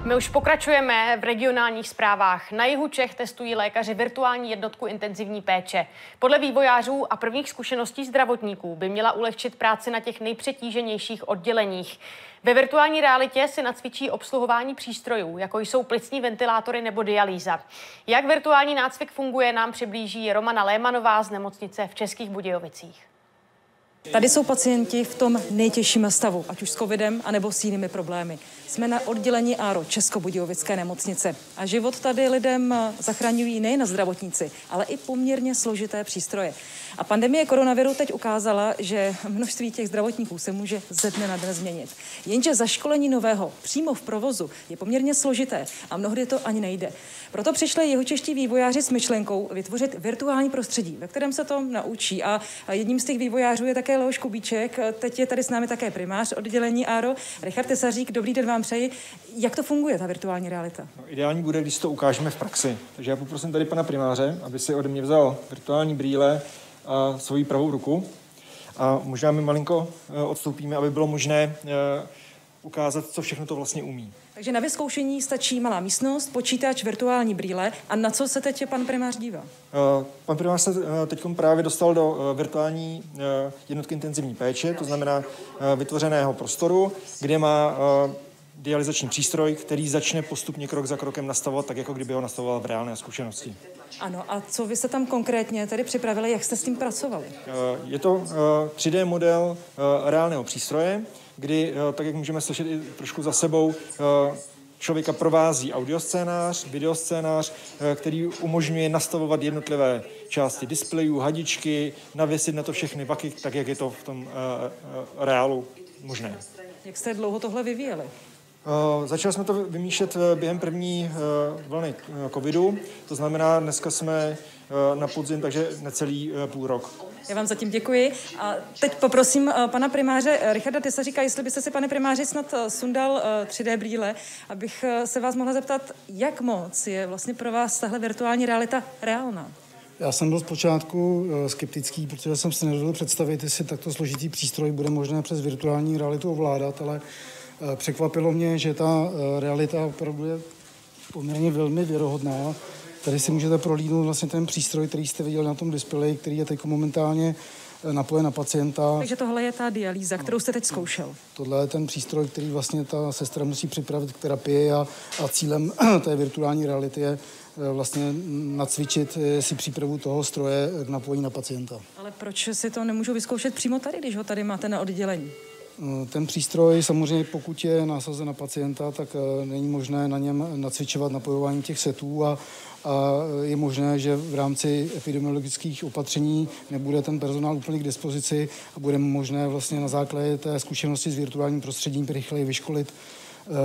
My už pokračujeme v regionálních zprávách. Na jihu Čech testují lékaři virtuální jednotku intenzivní péče. Podle vývojářů a prvních zkušeností zdravotníků by měla ulehčit práci na těch nejpřetíženějších odděleních. Ve virtuální realitě se nacvičí obsluhování přístrojů, jako jsou plicní ventilátory nebo dialýza. Jak virtuální nácvik funguje, nám přiblíží Romana Lémanová z nemocnice v Českých Budějovicích. Tady jsou pacienti v tom nejtěžším stavu, ať už s covidem, anebo s jinými problémy. Jsme na oddělení ARO Českobudějovické nemocnice. A život tady lidem zachraňují nejen zdravotníci, ale i poměrně složité přístroje. A pandemie koronaviru teď ukázala, že množství těch zdravotníků se může ze dne na den změnit. Jenže zaškolení nového přímo v provozu je poměrně složité a mnohdy to ani nejde. Proto přišli jihočeští vývojáři s myšlenkou vytvořit virtuální prostředí, ve kterém se to naučí. A jedním z těch vývojářů je také Leoš Kubíček. Teď je tady s námi také primář oddělení ARO. Richard Tesařík, dobrý den vám přeji. Jak to funguje, ta virtuální realita? No, ideální bude, když to ukážeme v praxi. Takže já poprosím tady pana primáře, aby si ode mě vzal virtuální brýle a svoji pravou ruku. A možná my malinko odstoupíme, aby bylo možné ukázat, co všechno to vlastně umí. Takže na vyzkoušení stačí malá místnost, počítač, virtuální brýle. A na co se teď pan primář dívá? Pan primář se teď právě dostal do virtuální jednotky intenzivní péče, to znamená vytvořeného prostoru, kde má dialyzační přístroj, který začne postupně krok za krokem nastavovat, tak jako kdyby ho nastavoval v reálné zkušenosti. Ano, a co vy jste tam konkrétně tedy připravili, jak jste s tím pracovali? Je to 3D model reálného přístroje, kdy, tak jak můžeme slyšet i trošku za sebou, člověka provází audioscénář, videoscénář, který umožňuje nastavovat jednotlivé části displejů, hadičky, navěsit na to všechny vaky, tak jak je to v tom reálu možné. Jak jste dlouho tohle vyvíjeli? Začali jsme to vymýšlet během první vlny covidu, to znamená, dneska jsme na podzim, takže necelý půl rok. Já vám zatím děkuji. A teď poprosím pana primáře Richarda Tesaříka, jestli byste si, pane primáři, snad sundal 3D brýle, abych se vás mohla zeptat, jak moc je vlastně pro vás tahle virtuální realita reálná? Já jsem byl zpočátku skeptický, protože jsem si nedovedl představit, jestli takto složitý přístroj bude možné přes virtuální realitu ovládat, ale překvapilo mě, že ta realita opravdu je poměrně velmi věrohodná. Tady si můžete prolídnout vlastně ten přístroj, který jste viděli na tom displeji, který je teď momentálně napojen na pacienta. Takže tohle je ta dialýza, kterou jste teď zkoušel. Tohle je ten přístroj, který vlastně ta sestra musí připravit k terapii a cílem té virtuální reality je vlastně nacvičit si přípravu toho stroje k napojení na pacienta. Ale proč si to nemůžu vyzkoušet přímo tady, když ho tady máte na oddělení? Ten přístroj samozřejmě, pokud je nasazen na pacienta, tak není možné na něm nacvičovat napojování těch setů a je možné, že v rámci epidemiologických opatření nebude ten personál úplně k dispozici a bude možné vlastně na základě té zkušenosti s virtuálním prostředím rychleji vyškolit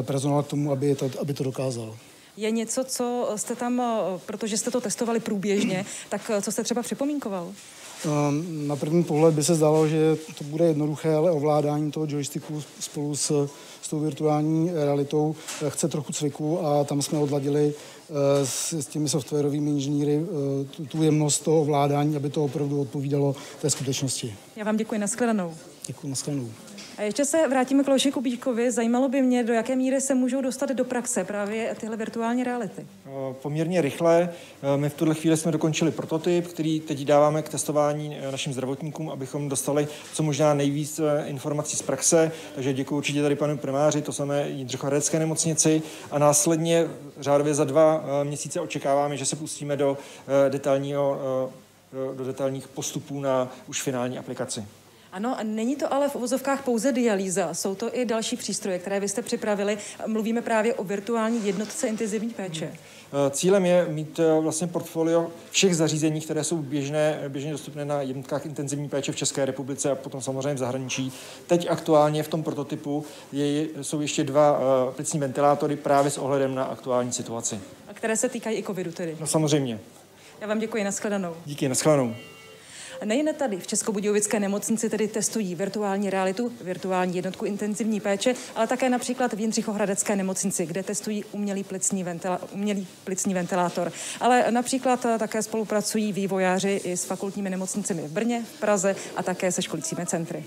personál k tomu, aby to dokázal. Je něco, co jste tam, protože jste to testovali průběžně, tak co jste třeba připomínkoval? Na první pohled by se zdálo, že to bude jednoduché, ale ovládání toho joysticku spolu s tou virtuální realitou chce trochu cviku a tam jsme odladili s těmi softwarovými inženýry tu jemnost toho ovládání, aby to opravdu odpovídalo té skutečnosti. Já vám děkuji, nashledanou. Děkuji, nashledanou. A ještě se vrátíme k Leoši Kubíčkovi. Zajímalo by mě, do jaké míry se můžou dostat do praxe právě tyhle virtuální reality. Poměrně rychle. My v tuhle chvíli jsme dokončili prototyp, který teď dáváme k testování našim zdravotníkům, abychom dostali co možná nejvíc informací z praxe. Takže děkuji určitě tady panu primáři, to samé Jindřichohradecké nemocnici. A následně řádově za 2 měsíce očekáváme, že se pustíme do detailních postupů na už finální aplikaci. Ano, není to ale v uvozovkách pouze dialýza, jsou to i další přístroje, které vy jste připravili. Mluvíme právě o virtuální jednotce intenzivní péče. Cílem je mít vlastně portfolio všech zařízení, které jsou běžně dostupné na jednotkách intenzivní péče v České republice a potom samozřejmě v zahraničí. Teď aktuálně v tom prototypu jsou ještě 2 plicní ventilátory právě s ohledem na aktuální situaci. A které se týkají i covidu tedy? No samozřejmě. Já vám děkuji, nashledanou. Díky, nashledanou. Nejen tady v Českobudějovické nemocnici tedy testují virtuální realitu, virtuální jednotku intenzivní péče, ale také například v Jindřichohradecké nemocnici, kde testují umělý plicní ventilátor. Ale například také spolupracují vývojáři i s fakultními nemocnicemi v Brně, v Praze a také se školícími centry.